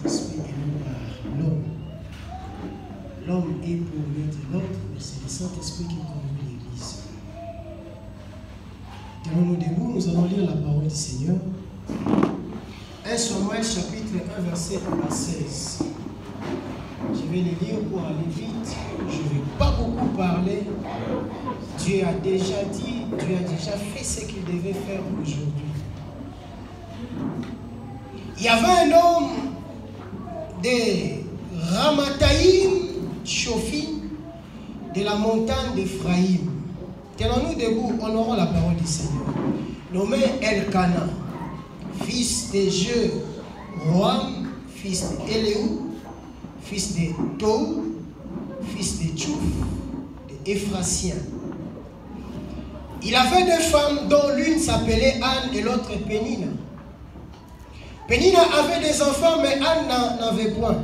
Saint-Esprit et non par l'homme. L'homme est pour mettre l'ordre, mais c'est le Saint-Esprit qui conduit l'Église. Tenons-nous debout, nous allons lire la parole du Seigneur. 1 Samuel chapitre 1 verset 1 à 16. Je vais les lire pour aller vite. Je ne vais pas beaucoup parler. Dieu a déjà dit, Dieu a déjà fait ce qu'il devait faire aujourd'hui. Il y avait un homme de Ramathaïm, Shophim, de la montagne d'Ephraïm. Tenons-nous debout, honorons la parole du Seigneur. Nommé Elkana, fils de Jeroham, fils d'Éléou, fils de Tohu, fils de Tchouf, de Ephrasien. Il avait deux femmes dont l'une s'appelait Anne et l'autre Pénina. Pénina avait des enfants, mais Anne n'en avait point.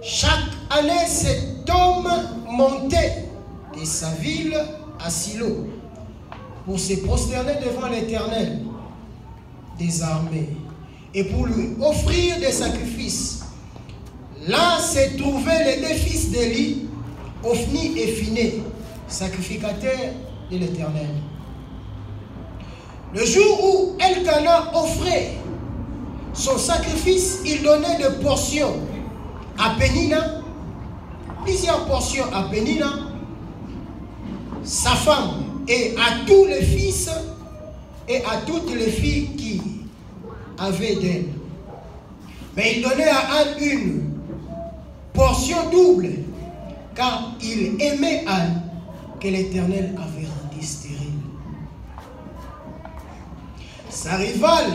Chaque année, cet homme montait de sa ville à Silo pour se prosterner devant l'Éternel des armées et pour lui offrir des sacrifices. Là se trouvaient les deux fils d'Élie, Ophni et Phiné, sacrificateurs de l'Éternel. Le jour où Elkana offrait son sacrifice, il donnait des portions à Pénina, plusieurs portions à Pénina, sa femme, et à tous les fils et à toutes les filles qui avaient d'elle. Mais il donnait à Anne une portion double, car il aimait Anne, que l'Éternel avait rendue stérile. Sa rivale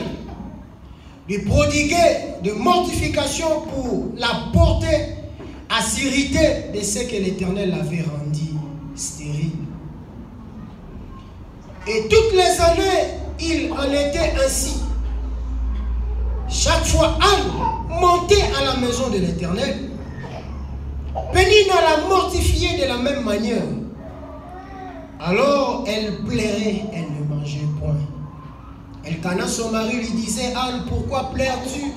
lui prodiguait de mortification pour la porter à s'irriter de ce que l'Éternel avait rendu stérile. Et toutes les années, il en était ainsi. Chaque fois, Anne montait à la maison de l'Éternel. Pénina la mortifiait de la même manière. Alors, elle plairait, elle ne mangeait point. Elkana, son mari, lui disait: Anne, pourquoi pleures-tu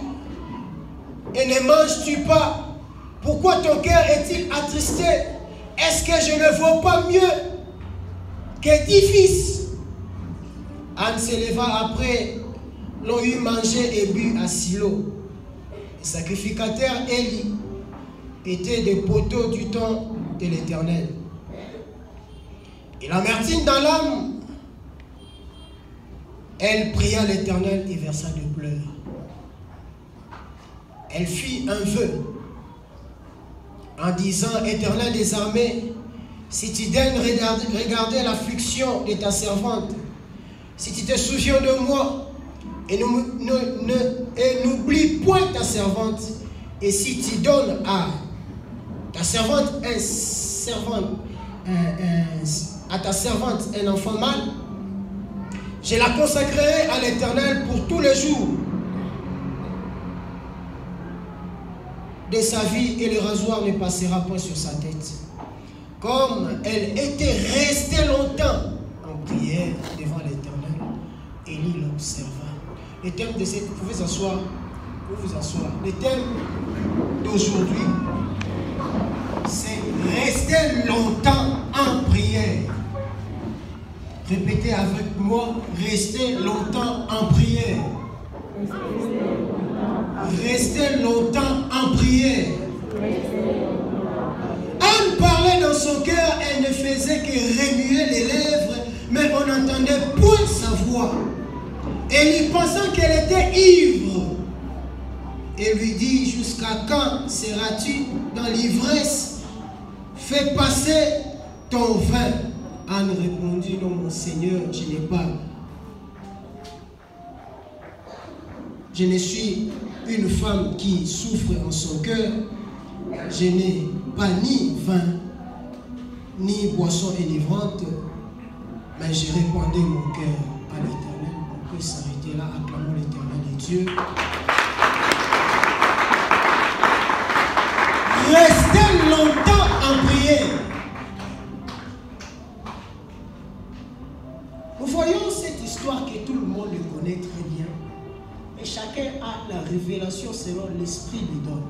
et ne manges-tu pas? Pourquoi ton cœur est-il attristé? Est-ce que je ne vaux pas mieux que 10 fils? Anne se leva après l'ont eu mangé et bu à Silo. Les sacrificateurs Élie étaient des poteaux du temps de l'Éternel. Et l'amertume dans l'âme, elle pria l'Éternel et versa de pleurs. Elle fit un vœu en disant: Éternel des armées, si tu daignes regarder l'affliction de ta servante, si tu te souviens de moi et n'oublie point ta servante, et si tu donnes à ta servante un enfant mâle, je la consacrerai à l'Éternel pour tous les jours de sa vie, et le rasoir ne passera point sur sa tête. Comme elle était restée longtemps en prière devant l'Éternel, Élie l'observa. Le thème de cette... Vous pouvez vous asseoir. Le thème d'aujourd'hui, c'est rester longtemps en prière. Répétez avec moi: rester longtemps en prière. Rester longtemps en prière. Anne parlait dans son cœur, elle ne faisait que remuer les lèvres, mais on n'entendait point sa voix. Élie, pensant qu'elle était ivre, et lui dit: jusqu'à quand seras-tu dans l'ivresse? Fais passer ton vin. Anne répondit: non, mon Seigneur, je ne suis une femme qui souffre en son cœur. Je n'ai pas ni vin, ni boisson enivrante, mais j'ai répandu mon cœur à l'Éternel. On peut s'arrêter là, acclamons l'Éternel et Dieu. Restez longtemps en prière. Nous voyons cette histoire que tout le monde connaît très bien. Et chacun a la révélation selon l'Esprit lui donne.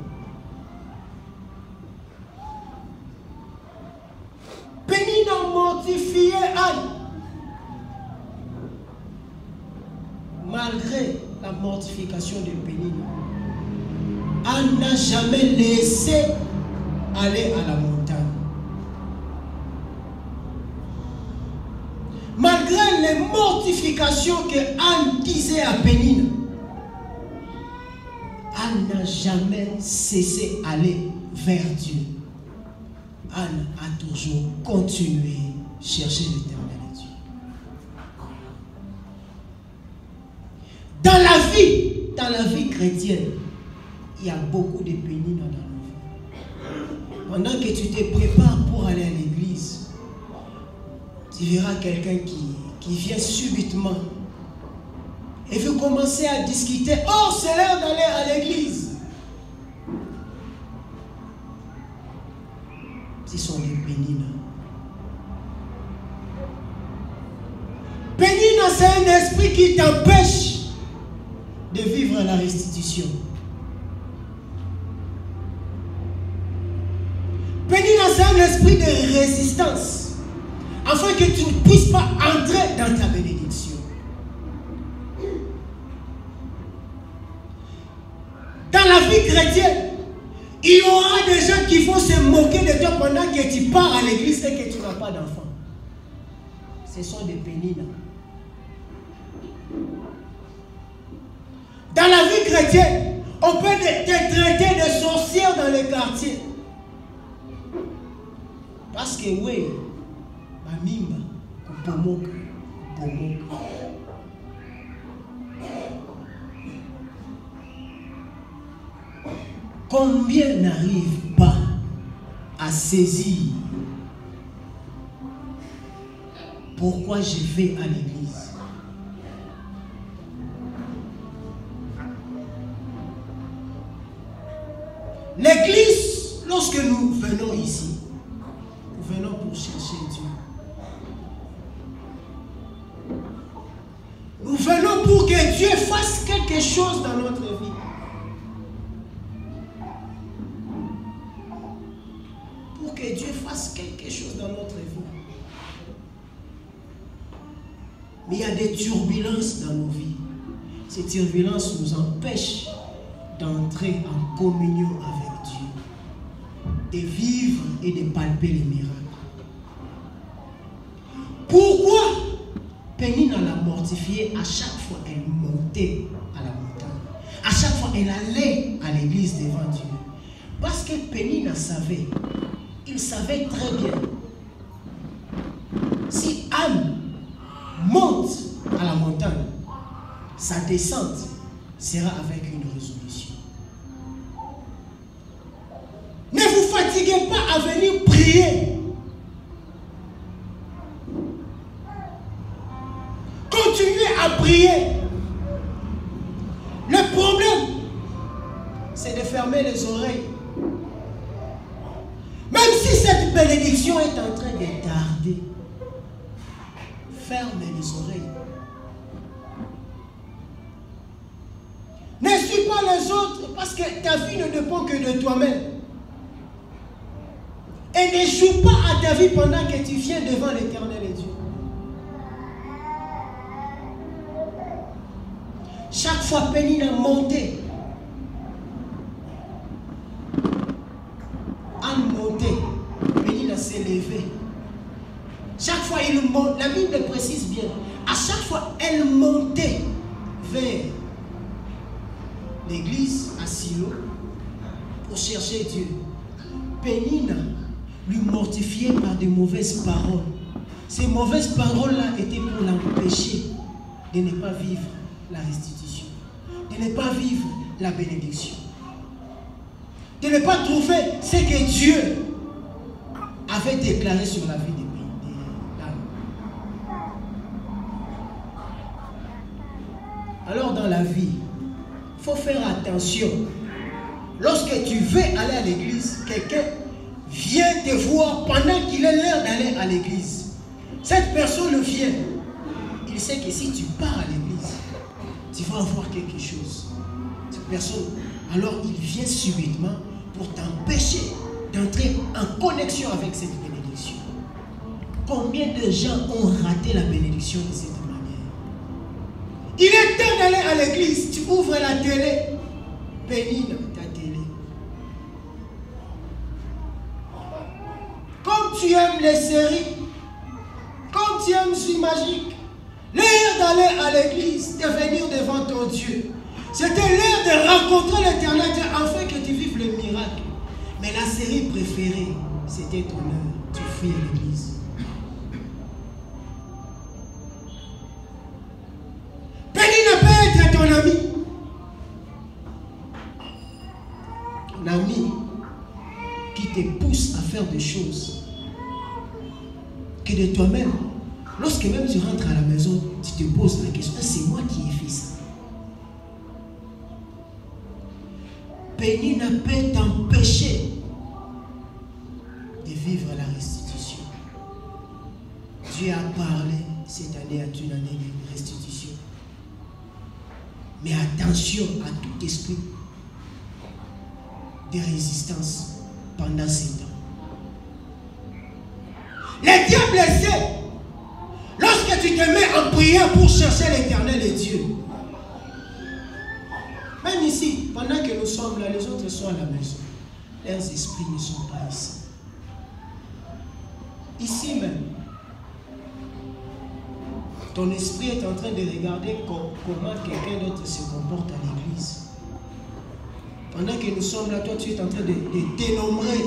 Pénina mortifié Anne. Malgré la mortification de Pénina, Anne n'a jamais laissé aller à la montagne. Malgré les mortifications que Anne disait à Pénina, Anne n'a jamais cessé d'aller vers Dieu. Anne a toujours continué à chercher l'Éternel Dieu. Dans la vie chrétienne, il y a beaucoup de pénibles dans la vie. Pendant que tu te prépares pour aller à l'église, tu verras quelqu'un qui vient subitement et veut commencer à discuter. Oh, c'est l'heure d'aller à l'église. Ce sont des pénibles. Pénible, c'est un esprit qui t'empêche de vivre la restitution. Pénible, c'est un esprit de résistance, afin que tu ne puisses pas entrer dans ta bénédiction. Dans la vie chrétienne, il y aura des gens qui vont se moquer de toi pendant que tu pars à l'église et que tu n'as pas d'enfant. Ce sont des pénibles. Dans la vie chrétienne, on peut te traiter de sorcière dans les quartiers. Parce que oui, ma mimba, pomoka. Combien n'arrivent pas à saisir pourquoi je vais à l'église? L'église, lorsque nous venons ici, nous venons pour chercher Dieu. Nous venons pour que Dieu fasse quelque chose dans notre vie. Pour que Dieu fasse quelque chose dans notre vie. Mais il y a des turbulences dans nos vies. Ces turbulences nous empêchent d'entrer en communion avec Dieu, de vivre et de palper les miracles. Pourquoi Pénina l'a mortifiée? À chaque fois elle montait à la montagne, à chaque fois elle allait à l'église devant Dieu, parce que Pénina savait, il savait très bien, si Anne monte à la montagne, sa descente sera avec une résolution. Ne vous fatiguez pas à venir prier. Continuez à prier. Le problème, c'est de fermer les oreilles. Même si cette bénédiction est en train de tarder, ferme les oreilles. Ne suis pas les autres, parce que ta vie ne dépend que de toi-même. Et ne joue pas à ta vie pendant que tu viens devant l'Éternel et Dieu. Chaque fois Pénina montait, Anne montait, Pénina s'est levée. Chaque fois il monte, la Bible précise bien, à chaque fois elle montait vers l'église à Silo pour chercher Dieu. Pénina lui mortifiait par de mauvaises paroles. Ces mauvaises paroles-là étaient pour l'empêcher de ne pas vivre la restitution, de ne pas vivre la bénédiction, de ne pas trouver ce que Dieu avait déclaré sur la vie des l'âme. Alors dans la vie, il faut faire attention. Lorsque tu veux aller à l'église, quelqu'un vient te voir pendant qu'il est l'heure d'aller à l'église. Cette personne vient. Il sait que si tu pars à l'église, tu vas avoir quelque chose. Tu personne, alors il vient subitement pour t'empêcher d'entrer en connexion avec cette bénédiction. Combien de gens ont raté la bénédiction de cette manière? Il est temps d'aller à l'église, tu ouvres la télé, bénis ta télé. Comme tu aimes les séries, comme tu aimes Suis Magique, l'heure d'aller à l'église, de venir devant ton Dieu. C'était l'heure de rencontrer l'Éternel Dieu afin que tu vives le miracle. Mais la série préférée, c'était ton heure. Tu fuis à l'église. Béni ne peut être ton ami. Ton ami qui te pousse à faire des choses que de toi-même. Lorsque même tu rentres à la maison, tu te poses la question, c'est moi qui ai fait ça. Béni ne peut t'empêcher de vivre la restitution. Dieu a parlé, cette année est une année de restitution. Mais attention à tout esprit de résistance pendant ces temps. Le diable sait, lorsque tu te mets en prière pour chercher l'Éternel et Dieu, même ici, pendant que nous sommes là, les autres sont à la maison. Leurs esprits ne sont pas ici. Ici même, ton esprit est en train de regarder comment quelqu'un d'autre se comporte à l'église. Pendant que nous sommes là, toi tu es en train de dénombrer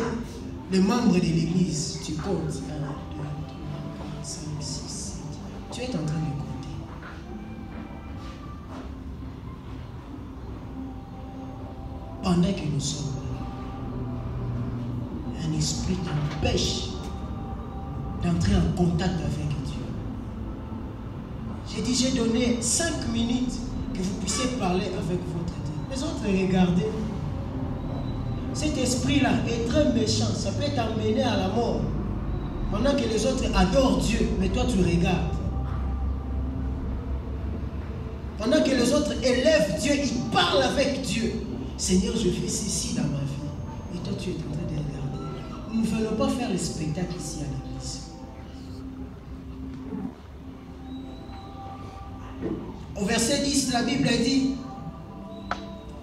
les membres de l'église. Tu comptes 1, 2, 3, 4, 5, 6, 7. Tu es en train de compter. Pendant que nous sommes là, un esprit t'empêche d'entrer en contact avec Dieu. J'ai dit, j'ai donné 5 minutes que vous puissiez parler avec votre Dieu. Les autres, regardez. Cet esprit-là est très méchant. Ça peut t'emmener à la mort. Pendant que les autres adorent Dieu, mais toi tu regardes. Pendant que les autres élèvent Dieu, ils parlent avec Dieu. Seigneur, je fais ceci dans ma vie. Et toi tu es en train de regarder. Nous ne venons pas faire le spectacle ici à l'église. Au verset 10, la Bible dit,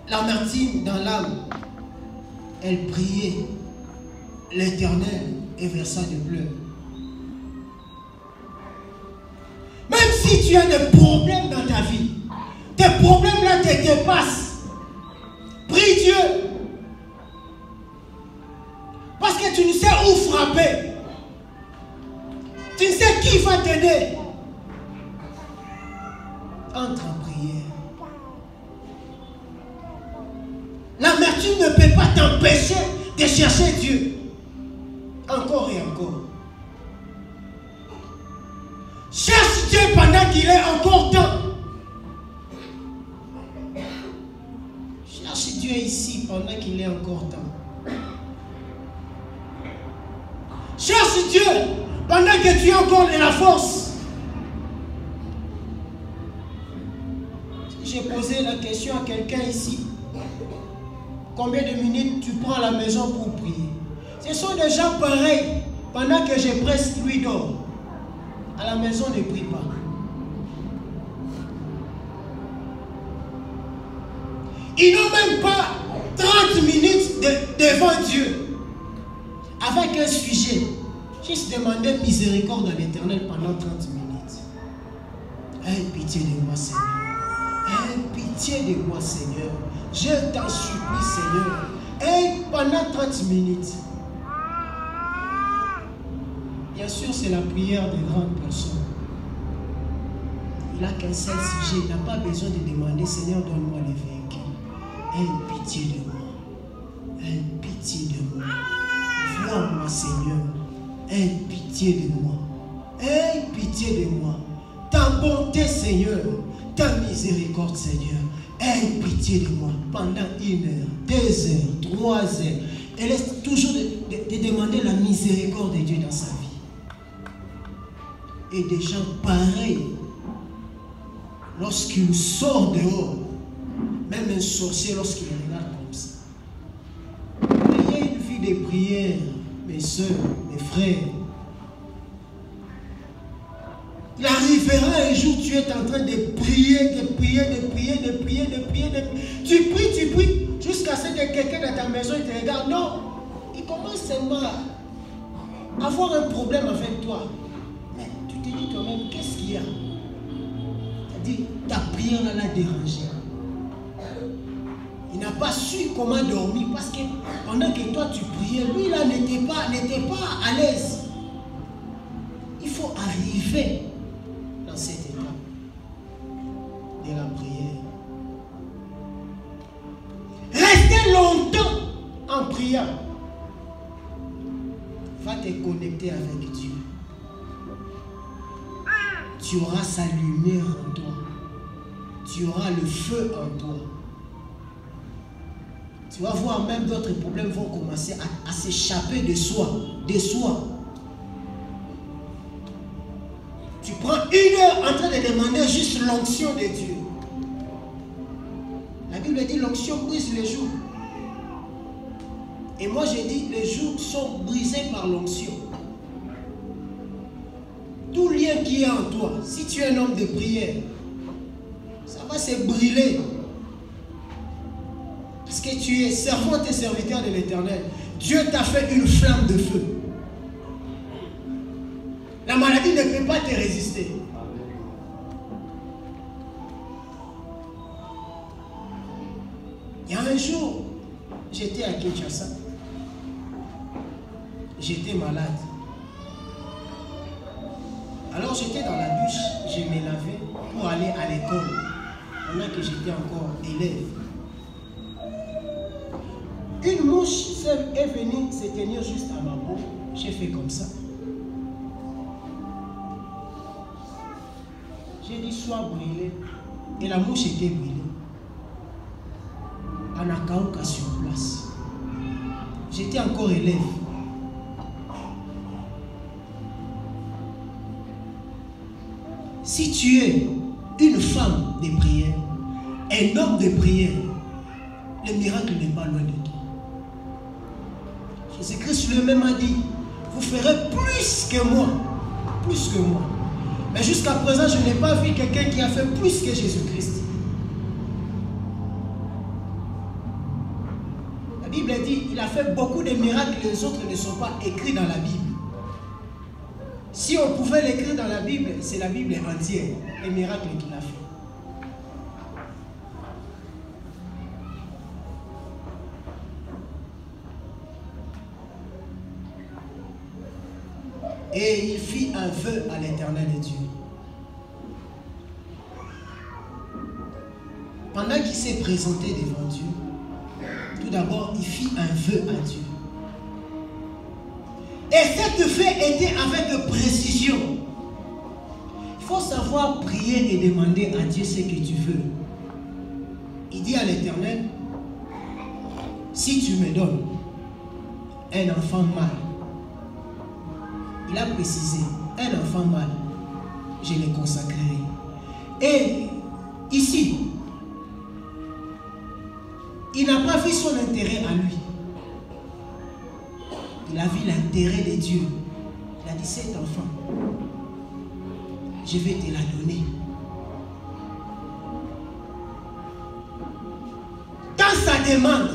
l'amertume dans l'âme, elle priait l'Éternel et versa des pleurs. Même si tu as des problèmes dans ta vie, tes problèmes là te dépassent, prie Dieu. Parce que tu ne sais où frapper. Tu ne sais qui va t'aider. Entre en prière. L'amertume ne peut pas t'empêcher de chercher Dieu. Encore et encore. Cherche Dieu pendant qu'il est encore temps. Cherche Dieu ici pendant qu'il est encore temps. Cherche Dieu pendant que tu as encore de la force. J'ai posé la question à quelqu'un ici. Combien de minutes tu prends à la maison pour prier? Ce sont des gens pareils. Pendant que je presse, lui dort. À la maison, ne prie pas. Ils n'ont même pas 30 minutes devant Dieu. Avec un sujet. Juste demander miséricorde à l'Éternel pendant 30 minutes. Aie pitié de moi, Seigneur. Aie pitié de moi, Seigneur. Je t'en supplie, Seigneur. Et pendant 30 minutes. Bien sûr, c'est la prière des grandes personnes. Il n'a qu'un seul sujet. Il n'a pas besoin de demander, Seigneur, donne-moi les véhicules. Aie pitié de moi. Aie pitié de moi. Vois-moi, Seigneur. Aie pitié de moi. Aie pitié de moi. Ta bonté, Seigneur. Ta miséricorde, Seigneur. Aie pitié de moi pendant 1 heure, 2 heures, 3 heures. Elle est toujours de demander la miséricorde de Dieu dans sa vie. Et des gens pareils, lorsqu'ils sortent dehors, même même un sorcier lorsqu'il regarde comme ça. Il y a une vie de prière, mes soeurs, mes frères. Il arrivera un jour, tu es en train de prier, de prier, de prier, de prier, de prier, de prier. Tu pries, jusqu'à ce que quelqu'un dans ta maison te regarde. Non, il commence seulement à avoir un problème avec toi. Mais tu te dis toi-même, qu'est-ce qu'il y a? C'est-à-dire, ta prière l'a dérangé. Il n'a pas su comment dormir parce que pendant que toi tu priais, lui là n'était pas à l'aise. Il faut arriver dans cet état de la prière. Rester longtemps en priant va te connecter avec Dieu. Tu auras sa lumière en toi. Tu auras le feu en toi. Tu vas voir même d'autres problèmes vont commencer à s'échapper de soi. Tu prends 1 heure en train de demander juste l'onction de Dieu. La Bible dit l'onction brise les jours. Et moi j'ai dit les jours sont brisés par l'onction. Tout lien qui est en toi, si tu es un homme de prière, ça va se brûler. Parce que tu es servant et serviteur de l'Éternel. Dieu t'a fait une flamme de feu. La maladie ne peut pas te résister. Il y a un jour, j'étais à Kinshasa. J'étais malade. Alors j'étais dans la douche, je me lavais pour aller à l'école. Pendant que j'étais encore élève. Une mouche est venue se tenir juste à ma peau. J'ai fait comme ça. J'ai dit sois brûlé. Et la mouche était brûlée. Anakauka sur place. J'étais encore élève. Si tu es une femme de prière, un homme de prière, le miracle n'est pas loin de toi. Jésus-Christ lui-même a dit, vous ferez plus que moi. Plus que moi. Mais jusqu'à présent, je n'ai pas vu quelqu'un qui a fait plus que Jésus-Christ. La Bible dit, il a fait beaucoup de miracles, les autres ne sont pas écrits dans la Bible. Si on pouvait l'écrire dans la Bible, c'est la Bible entière, les miracles qu'il a fait. Et il fit un vœu à l'Éternel de Dieu. Pendant qu'il s'est présenté devant Dieu, tout d'abord, il fit un vœu à Dieu. Et cette vœu était avec précision. Il faut savoir prier et demander à Dieu ce que tu veux. Il dit à l'Éternel, si tu me donnes un enfant mâle, il a précisé, un enfant mâle, je le consacrerai. Et ici, il n'a pas vu son intérêt à lui. Il a vu l'intérêt de Dieu. Il a dit, cet enfant, je vais te la donner. Dans sa demande,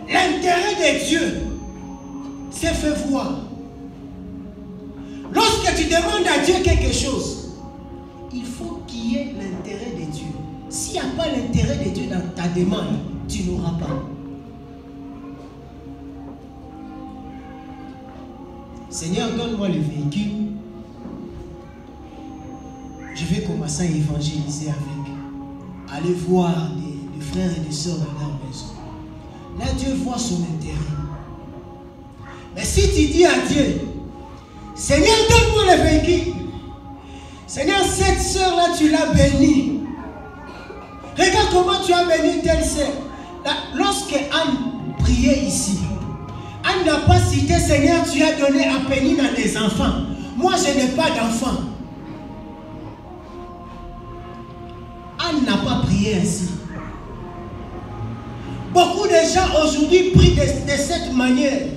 l'intérêt de Dieu s'est fait voir. Lorsque tu demandes à Dieu quelque chose, il faut qu'il y ait l'intérêt de Dieu. S'il n'y a pas l'intérêt de Dieu dans ta demande, tu n'auras pas. Seigneur, donne-moi le véhicule. Je vais commencer à évangéliser avec. Aller voir des frères et des sœurs dans leur maison. Là, Dieu voit son intérêt. Mais si tu dis à Dieu, Seigneur, donne-moi le véhicule. Seigneur, cette sœur-là, tu l'as bénie. Regarde comment tu as béni telle sœur. Lorsque Anne priait ici, Anne n'a pas cité, Seigneur, tu as donné à Pénina des enfants. Moi, je n'ai pas d'enfants. Anne n'a pas prié ainsi. des gens aujourd'hui prient de cette manière.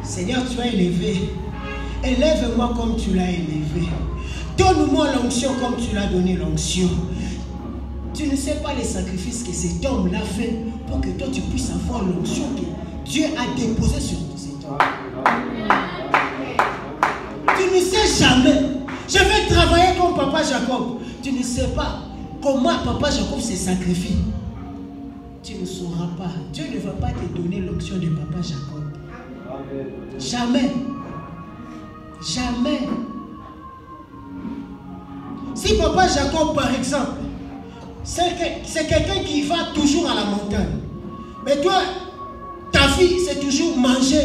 Seigneur, tu as élevé. Élève-moi comme tu l'as élevé. Donne-moi l'onction comme tu l'as donné l'onction. Tu ne sais pas les sacrifices que cet homme l'a fait pour que toi tu puisses avoir l'onction que Dieu a déposée sur cet homme. Tu ne sais jamais. Je vais travailler comme Papa Jacob. Tu ne sais pas comment Papa Jacob se sacrifie. Tu ne sauras pas. Dieu ne va pas te donner l'onction de Papa Jacob. Jamais. Jamais. Si Papa Jacob, par exemple, c'est quelqu'un qui va toujours à la montagne. Mais toi, ta fille, c'est toujours manger,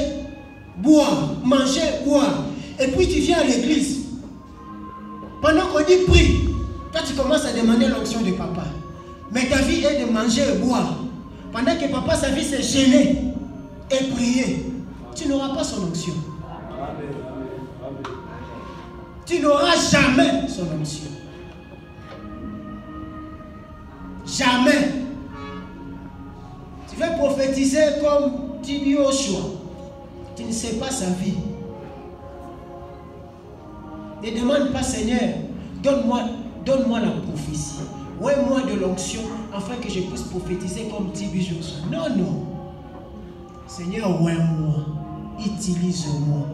boire, manger, boire. Et puis tu viens à l'église. Pendant qu'on dit prie, toi tu commences à demander l'onction de papa. Mais ta vie est de manger et boire. Pendant que papa, sa vie c'est gêner et prier. Tu n'auras pas son onction. Tu n'auras jamais son onction. Jamais. Tu vas prophétiser comme Tibi Oshua. Tu ne sais pas sa vie. Ne demande pas, Seigneur, donne-moi la prophétie. Ouais-moi de l'onction afin que je puisse prophétiser comme Tibi Joshua. Non, non. Seigneur, ouais-moi. Utilise-moi.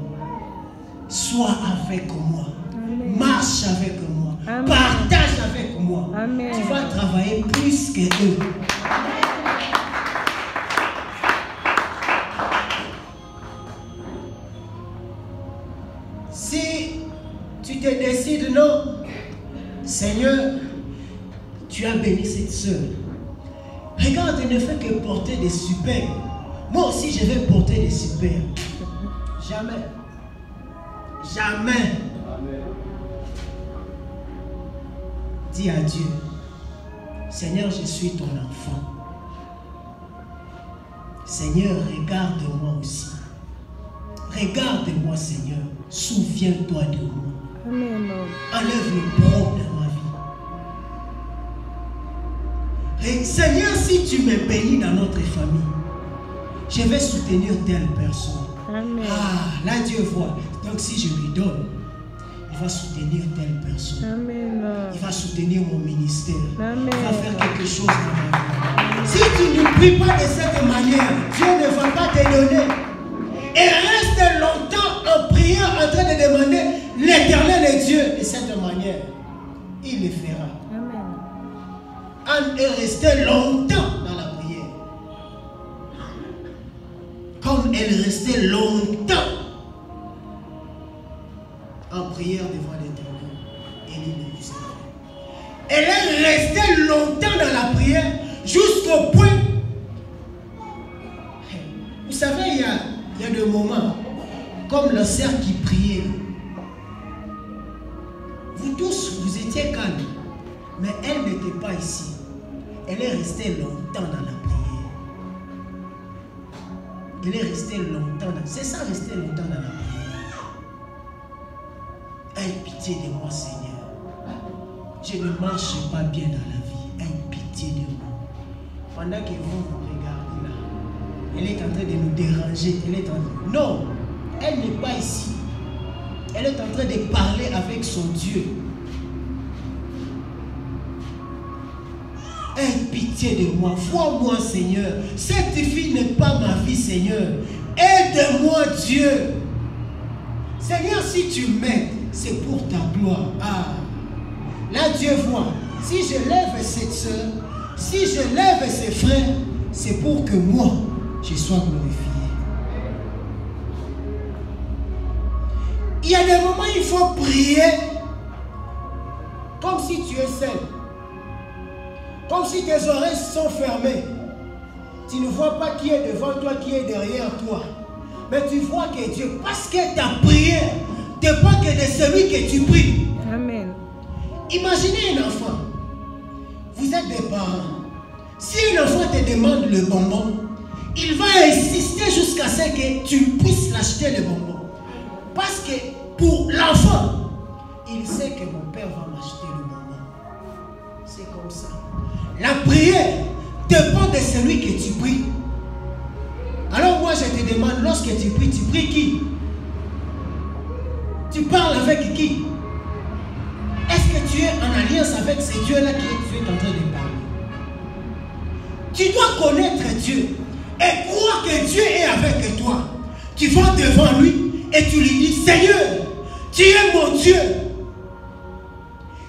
Sois avec moi. Amen. Marche avec moi. Amen. Partage avec moi. Amen. Tu vas travailler plus que eux. Si tu te décides, non, Seigneur, tu as béni cette soeur. Regarde, elle ne fait que porter des super. Moi aussi, je vais porter des super. Jamais. Jamais. Dis à Dieu, Seigneur, je suis ton enfant. Seigneur, regarde-moi aussi. Regarde-moi, Seigneur. Souviens-toi de moi. Amen. Enlève le problème de ma vie. Et Seigneur, si tu me bénis dans notre famille, je vais soutenir telle personne. Amen. Ah, là Dieu voit. Donc si je lui donne, il va soutenir telle personne. Amen. Il va soutenir mon ministère. Amen. Il va faire quelque chose dans ma vie. Si tu ne pries pas de cette manière, Dieu ne va pas te donner. Et reste longtemps en priant, en train de demander l'éternel et Dieu de cette manière. Il le fera. Amen. Et rester longtemps dans la prière. Comme elle restait longtemps en prière devant l'éternel. Elle est restée longtemps dans la prière jusqu'au point. Vous savez, il y a des moments comme le cerf qui priait. Vous tous, vous étiez calmes, mais elle n'était pas ici. Elle est restée longtemps dans la prière. Elle est restée longtemps dans... C'est ça, rester longtemps dans la prière. Aie pitié de moi, Seigneur. Je ne marche pas bien dans la vie. Aie pitié de moi. Pendant que vous regardez là, elle est en train de nous déranger. Elle est en train... Non, elle n'est pas ici. Elle est en train de parler avec son Dieu. Aie pitié de moi. Vois-moi, Seigneur. Cette fille n'est pas ma vie, Seigneur. Aide-moi, Dieu. Seigneur, si tu m'aides, c'est pour ta gloire. Ah. Là, Dieu voit. Si je lève cette soeur, si je lève ses frères, c'est pour que moi, je sois glorifié. Il y a des moments où il faut prier comme si tu es seul. Comme si tes oreilles sont fermées. Tu ne vois pas qui est devant toi, qui est derrière toi. Mais tu vois que Dieu, parce que ta prière dépend que de celui que tu pries. Amen. Imaginez un enfant. Vous êtes des parents. Si un enfant te demande le bonbon, il va insister jusqu'à ce que tu puisses l'acheter le bonbon. Parce que pour l'enfant, il sait que mon père va m'acheter le bonbon. C'est comme ça. La prière dépend de celui que tu pries. je te demande, lorsque tu pries qui? Tu parles avec qui? Est-ce que tu es en alliance avec ces dieux-là que tu es en train de parler? Tu dois connaître Dieu et croire que Dieu est avec toi. Tu vas devant lui et tu lui dis, Seigneur, tu es mon Dieu.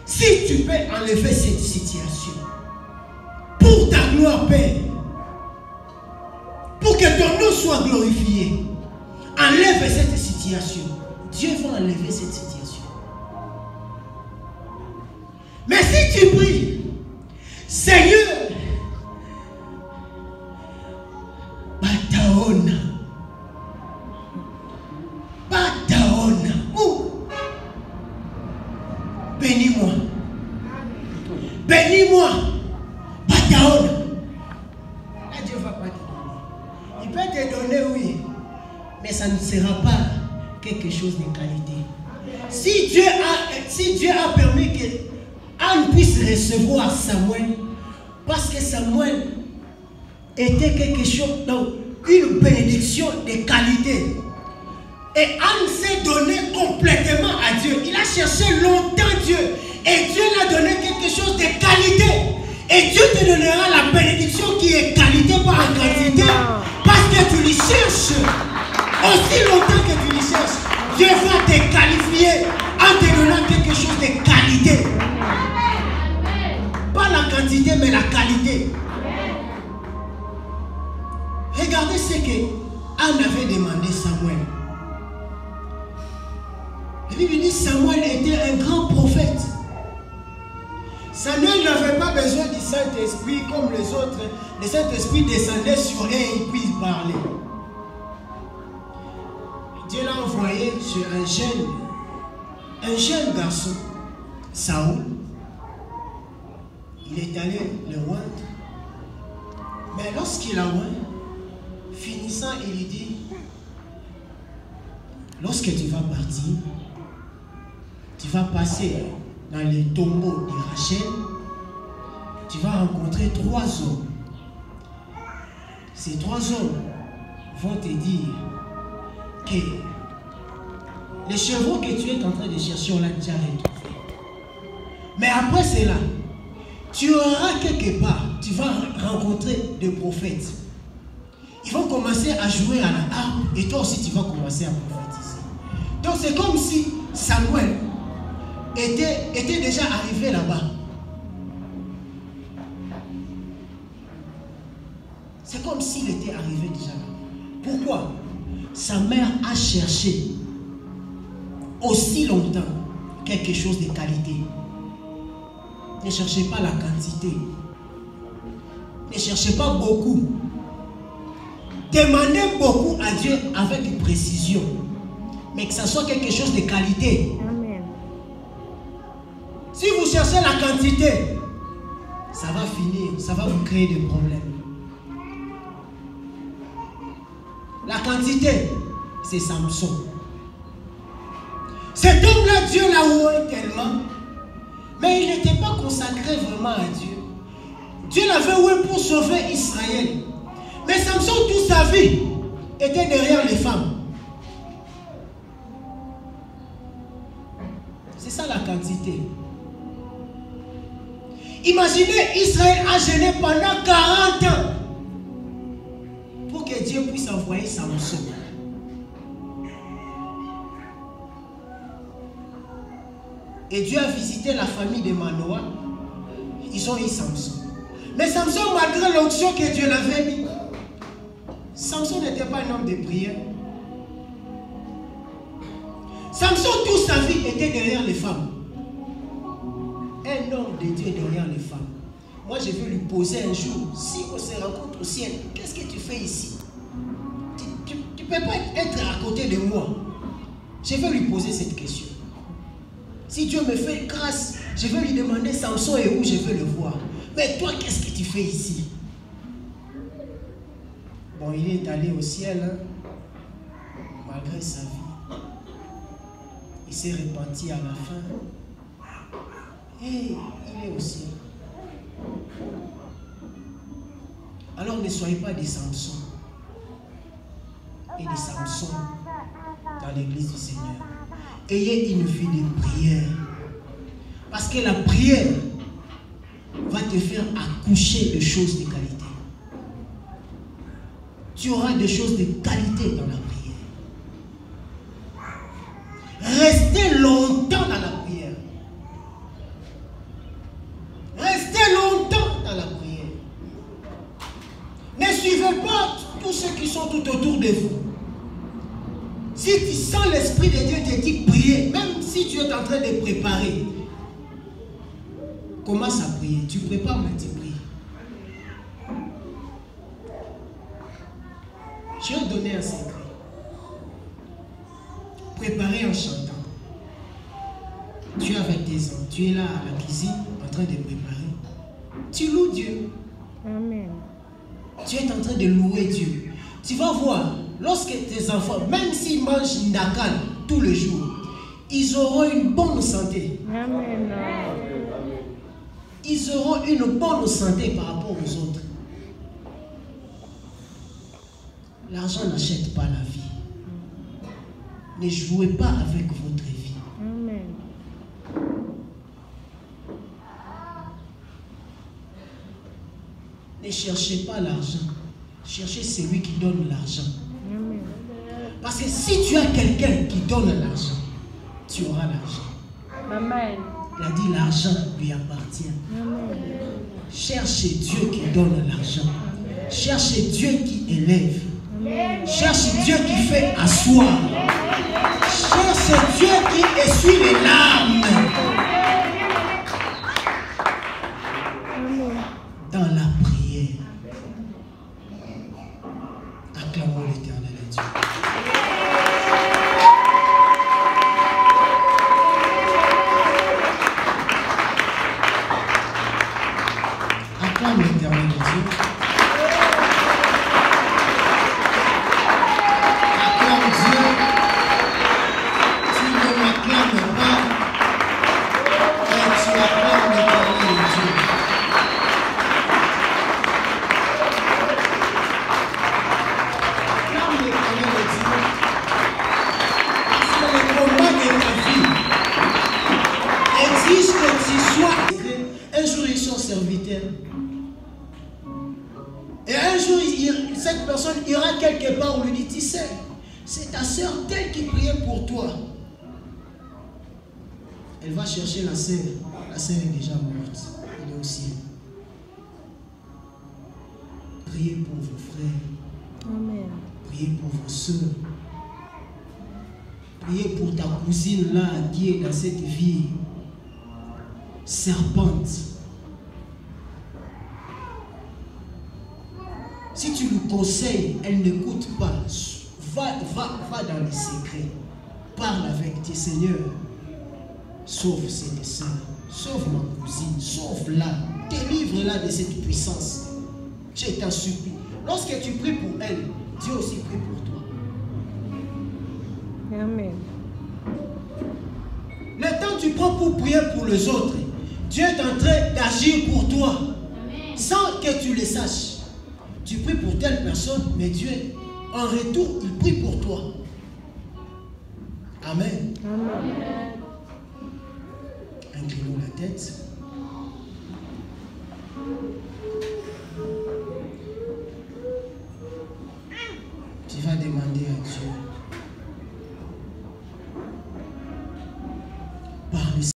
Si tu peux enlever cette situation, pour ta gloire, Père, pour que ton nom soit glorifié, enlève cette situation. Dieu va enlever cette situation. Mais si tu pries, Seigneur, Bataona, bénis-moi, bénis-moi, Bataona. Là, Dieu ne va pas te donner. Il peut te donner, oui, mais ça ne sera pas quelque chose de qualité. Si Dieu a permis que Anne puisse recevoir Samuel, parce que Samuel était quelque chose, donc une bénédiction de qualité. Et Anne s'est donné complètement à Dieu. Il a cherché longtemps Dieu. Et Dieu l'a donné quelque chose de qualité. Et Dieu te donnera la bénédiction qui est qualité par en quantité. Parce que tu lui cherches. Aussi longtemps que tu lui cherches, Dieu va te qualifier en te donnant quelque chose de qualité. Pas la quantité, mais la qualité. Regardez ce que Anne avait demandé Samuel. La Bible dit que Samuel était un grand prophète. Samuel n'avait pas besoin du Saint-Esprit comme les autres. Le Saint-Esprit descendait sur eux et il puisse parler. Dieu l'a envoyé sur un jeune garçon, Saoul. Il est allé le oindre. Mais lorsqu'il a oint, finissant, il lui dit, lorsque tu vas partir, tu vas passer dans les tombeaux de Rachel, tu vas rencontrer 3 hommes. Ces 3 hommes vont te dire que les chevaux que tu es en train de chercher, on l'a déjà retrouvé. Mais après cela, tu auras quelque part, tu vas rencontrer des prophètes. Ils vont commencer à jouer à la harpe et toi aussi tu vas commencer à prophétiser. Donc c'est comme si Samuel était déjà arrivé là-bas. C'est comme s'il était arrivé déjà là. Pourquoi? Sa mère a cherché aussi longtemps quelque chose de qualité. Ne cherchez pas la quantité. Ne cherchez pas beaucoup. Demandez beaucoup à Dieu avec précision. Mais que ça soit quelque chose de qualité. Amen. Si vous cherchez la quantité, ça va finir, ça va vous créer des problèmes. La quantité, c'est Samson. Cet homme-là, Dieu l'a oué tellement, mais il n'était pas consacré vraiment à Dieu. Dieu l'avait oué pour sauver Israël. Mais Samson, toute sa vie, était derrière les femmes. C'est ça la quantité. Imaginez, Israël a gêné pendant 40 ans pour que Dieu puisse envoyer Samson. Et Dieu a visité la famille de Manoah. Ils ont eu Samson. Mais Samson, malgré l'onction que Dieu l'avait mis, Samson n'était pas un homme de prière. Samson, toute sa vie, était derrière les femmes. Un homme de Dieu derrière les femmes. Moi, je vais lui poser un jour, si on se rencontre au ciel, qu'est-ce que tu fais ici? Tu ne peux pas être à côté de moi. Je vais lui poser cette question. Si Dieu me fait grâce, je vais lui demander Samson est où, je veux le voir. Mais toi, qu'est-ce que tu fais ici? Bon, il est allé au ciel, hein, malgré sa vie. Il s'est repenti à la fin. Et il est au ciel. Alors ne soyez pas des Samson. et de Samson dans l'église du Seigneur. Ayez une vie de prière. Parce que la prière va te faire accoucher de choses de qualité. Tu auras des choses de qualité dans la prière. Restez longtemps dans la prière. Restez longtemps dans la prière. Ne suivez pas tous ceux qui sont tout autour de vous. Si tu sens l'Esprit de Dieu te dit prier, même si tu es en train de préparer, commence à prier. Tu prépares, mais tu pries. Je vais donner un secret. Préparer en chantant. Tu as 22 ans, tu es là à la cuisine en train de préparer. Tu loues Dieu. Amen. Tu es en train de louer Dieu. Tu vas voir, lorsque tes enfants, même s'ils mangent Ndakan tous les jours, ils auront une bonne santé. Amen. Ils auront une bonne santé par rapport aux autres. L'argent n'achète pas la vie. Ne jouez pas avec votre vie. Amen. Ne cherchez pas l'argent. Cherchez celui qui donne l'argent. Amen. Parce que si tu as quelqu'un qui donne l'argent, tu auras l'argent. Amen. Il a dit l'argent lui appartient. Amen. Cherchez Dieu qui donne l'argent. Cherchez Dieu qui élève. Cherche Dieu qui fait asseoir. Cherche Dieu qui essuie les larmes. Dans la prière. Acclamons l'Éternel et Dieu. Acclame l'Éternel et Dieu. Et un jour, cette personne ira quelque part où lui dit, tu sais, c'est ta soeur telle qui priait pour toi. Elle va chercher la sœur. La sœur est déjà morte. Elle est au ciel. Priez pour vos frères. Amen. Priez pour vos soeurs. Priez pour ta cousine là qui est dans cette vie serpente. Si tu lui conseilles, elle n'écoute pas. Va dans les secrets. Parle avec tes seigneurs. Sauve cette sœur. Sauve ma cousine. Sauve-la. Délivre-la de cette puissance. Je t'en supplie. Lorsque tu pries pour elle, Dieu aussi prie pour toi. Amen. Le temps que tu prends pour prier pour les autres, Dieu est en train d'agir pour toi. Sans que tu le saches. Tu pries pour telle personne, mais Dieu, en retour, il prie pour toi. Amen. Amen. Inclinons la tête. Tu vas demander à Dieu.